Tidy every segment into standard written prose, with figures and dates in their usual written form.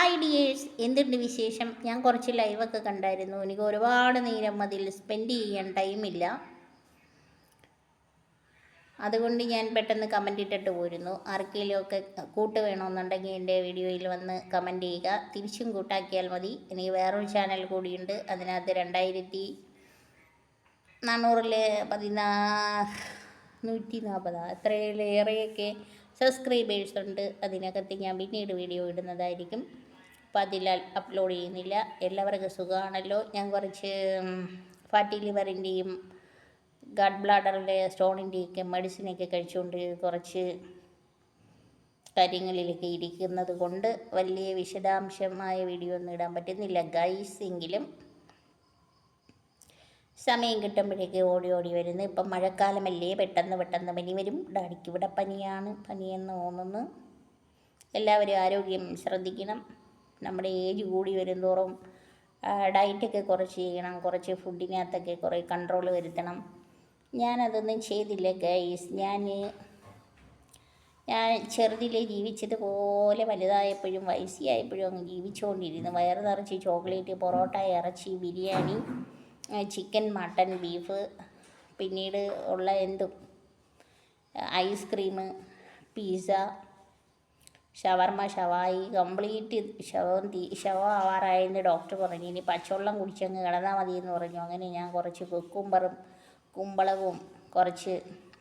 Hi dears, എന്തുണ്ട് വിശേഷം? ഞാൻ കുറച്ച് ലൈവൊക്കെ കണ്ടായിരുന്നു. എനിക്ക് ഒരുപാട് നേരം അതിൽ സ്പെൻഡ് ചെയ്യാൻ ടൈമില്ല. അതുകൊണ്ട് ഞാൻ പെട്ടെന്ന് കമൻ്റ് ഇട്ടിട്ട് പോരുന്നു. ആർക്കെങ്കിലുമൊക്കെ കൂട്ട് വേണമെന്നുണ്ടെങ്കിൽ എൻ്റെ വീഡിയോയിൽ വന്ന് കമൻ്റ് ചെയ്യുക. തിരിച്ചും കൂട്ടാക്കിയാൽ മതി. എനിക്ക് വേറൊരു ചാനൽ കൂടിയുണ്ട്. അതിനകത്ത് 2440 എത്രയിലേറെയൊക്കെ സബ്സ്ക്രൈബേഴ്സ് ഉണ്ട്. അതിനകത്ത് ഞാൻ പിന്നീട് വീഡിയോ ഇടുന്നതായിരിക്കും. അപ്പോൾ അതിൽ അപ്ലോഡ് ചെയ്യുന്നില്ല. എല്ലാവർക്കും സുഖമാണല്ലോ. ഞാൻ കുറച്ച് ഫാറ്റി ലിവറിൻ്റെയും ഗഡ് ബ്ലാഡറിൻ്റെ സ്റ്റോണിൻ്റെയൊക്കെ മെഡിസിനൊക്കെ കഴിച്ചുകൊണ്ട് കുറച്ച് കാര്യങ്ങളിലൊക്കെ ഇരിക്കുന്നത് കൊണ്ട് വലിയ വിശദാംശമായ വീഡിയോ ഒന്നും ഇടാൻ പറ്റുന്നില്ല ഗൈസ്. എങ്കിലും സമയം കിട്ടുമ്പോഴേക്ക് ഓടി ഓടി വരുന്നു. ഇപ്പം മഴക്കാലമല്ലേ, പെട്ടെന്ന് പനി വരും. ഡാഡിക്ക് ഇവിടെ പനിയാണ്, പനിയെന്ന് തോന്നുന്നു. എല്ലാവരും ആരോഗ്യം ശ്രദ്ധിക്കണം. നമ്മുടെ ഏജ് കൂടി വരുന്തോറും ഡയറ്റൊക്കെ കുറച്ച് ചെയ്യണം. കുറച്ച് ഫുഡിനകത്തൊക്കെ കുറേ കൺട്രോൾ വരുത്തണം. ഞാനതൊന്നും ചെയ്തില്ല ഗൈസ്. ഞാൻ ചെറുതിലെ ജീവിച്ചതുപോലെ വലുതായപ്പോഴും വയസ്സിയായപ്പോഴും അങ്ങ് ജീവിച്ചുകൊണ്ടിരുന്നു. വയറ് നിറച്ച് ചോക്ലേറ്റ്, പൊറോട്ട, ഇറച്ചി, ബിരിയാണി, ചിക്കൻ, മട്ടൻ, ബീഫ്, പിന്നീട് ഉള്ള എന്തും ഐസ്ക്രീം, പിസ്സ, ഷവർമ, ഷവായി, കംപ്ലീറ്റ് ശവമാവാറായെന്ന് ഡോക്ടർ പറഞ്ഞു. ഇനി പച്ചവെള്ളം കുടിച്ചങ്ങ് കിടന്നാൽ മതിയെന്ന് പറഞ്ഞു. അങ്ങനെ ഞാൻ കുറച്ച് കുക്കുംബറും കുമ്പളവും കുറച്ച്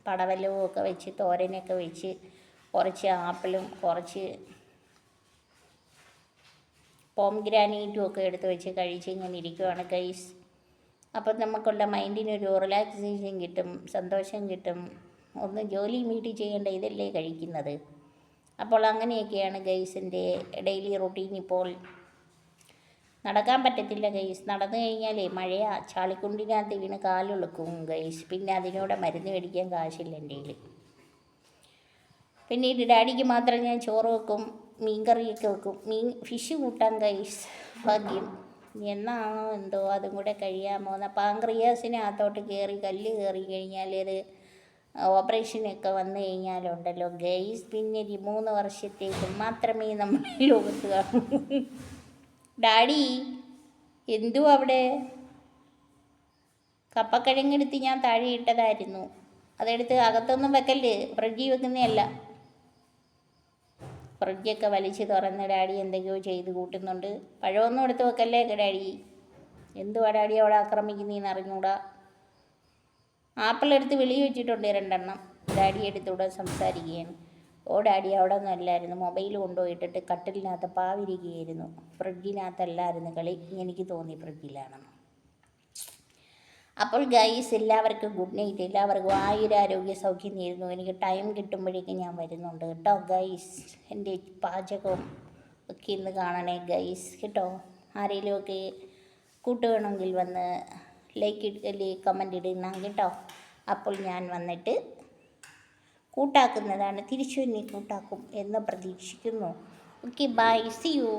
പടവലവും ഒക്കെ വെച്ച് തോരനൊക്കെ വെച്ച് കുറച്ച് ആപ്പിളും കുറച്ച് പോംഗ്രാനൈറ്റും ഒക്കെ എടുത്ത് വെച്ച് കഴിച്ച് ഇങ്ങനെ ഇരിക്കുവാണ് ഗൈസ്. അപ്പം നമുക്കുള്ള മൈൻഡിനൊരു റിലാക്സേഷൻ കിട്ടും, സന്തോഷം കിട്ടും. ഒന്ന് ജോലി വീട്ടിൽ ചെയ്യേണ്ട ഇതല്ലേ കഴിക്കുന്നത്. അപ്പോൾ അങ്ങനെയൊക്കെയാണ് ഗൈസിൻ്റെ ഡെയിലി റൂട്ടീൻ. ഇപ്പോൾ നടക്കാൻ പറ്റത്തില്ല ഗൈസ്. നടന്നു കഴിഞ്ഞാലേ മഴയാ, ചാളിക്കുണ്ടിനകത്ത് വീണ് കാലൊളുക്കും ഗൈസ്. പിന്നെ അതിനൂടെ മരുന്ന് മേടിക്കാൻ കാശില്ല എൻ്റെ കയ്യിൽ. പിന്നീട് ഡാഡിക്ക് മാത്രം ഞാൻ ചോറ് വെക്കും, മീൻ കറിയൊക്കെ വെക്കും. ഫിഷ് കൂട്ടാൻ ഗൈസ് ഭാഗ്യം. എന്നാണോ എന്തോ അതും കൂടെ കഴിയാമോ. പാങ്ക്രിയാസിനകത്തോട്ട് കല്ല് കയറി കഴിഞ്ഞാൽ അത് ഓപ്പറേഷനൊക്കെ വന്നു കഴിഞ്ഞാലുണ്ടല്ലോ ഗൈസ്, പിന്നെ 3 വർഷത്തേക്ക് മാത്രമേ നമ്മൾ ലോകത്ത് കാണൂ. ഡാഡി എന്തു അവിടെ? കപ്പക്കിഴങ്ങെടുത്ത് ഞാൻ താഴെ ഇട്ടതായിരുന്നു. അതെടുത്ത് അകത്തൊന്നും വെക്കല്ലേ, ഫ്രിഡ്ജിൽ വെക്കുന്നതല്ല. ഫ്രിഡ്ജൊക്കെ വലിച്ച് തുറന്ന് ഡാഡി എന്തൊക്കെയോ ചെയ്ത് കൂട്ടുന്നുണ്ട്. പഴമൊന്നും എടുത്ത് വെക്കല്ലേ ഡാഡി. എന്തുവാ ഡാഡി അവിടെ ആക്രമിക്കുന്നതെന്ന് അറിഞ്ഞൂടാ. ആപ്പിൾ എടുത്ത് വെളിയിൽ വെച്ചിട്ടുണ്ട് 2 എണ്ണം. ഡാഡി എടുത്തൂടെ സംസാരിക്കുകയാണ്. ഓ ഡാഡി അവിടെ ഒന്നും അല്ലായിരുന്നു, മൊബൈൽ കൊണ്ടുപോയിട്ടിട്ട് കട്ടിലിനകത്ത് പാവിരിക്കുകയായിരുന്നു. ഫ്രിഡ്ജിനകത്തല്ലായിരുന്നു കളി. എനിക്ക് തോന്നി ഫ്രിഡ്ജിലാണെന്ന്. അപ്പോൾ ഗൈസ് എല്ലാവർക്കും ഗുഡ് നൈറ്റ്. എല്ലാവർക്കും ആയുരാരോഗ്യ സൗഖ്യം നേരുന്നു. എനിക്ക് ടൈം കിട്ടുമ്പോഴേക്കും ഞാൻ വരുന്നുണ്ട് കേട്ടോ ഗൈസ്. എൻ്റെ പാചകവും ഒക്കെ ഇന്ന് കാണണേ ഗൈസ് കേട്ടോ. ആരെങ്കിലുമൊക്കെ കൂട്ട് വേണമെങ്കിൽ വന്ന് കമൻ്റ് ഇടണം കേട്ടോ. അപ്പോൾ ഞാൻ വന്നിട്ട് കൂട്ടാക്കുന്നതാണ്. തിരിച്ചു എന്നെ കൂട്ടാക്കും എന്ന് പ്രതീക്ഷിക്കുന്നു. Okay bye, see U.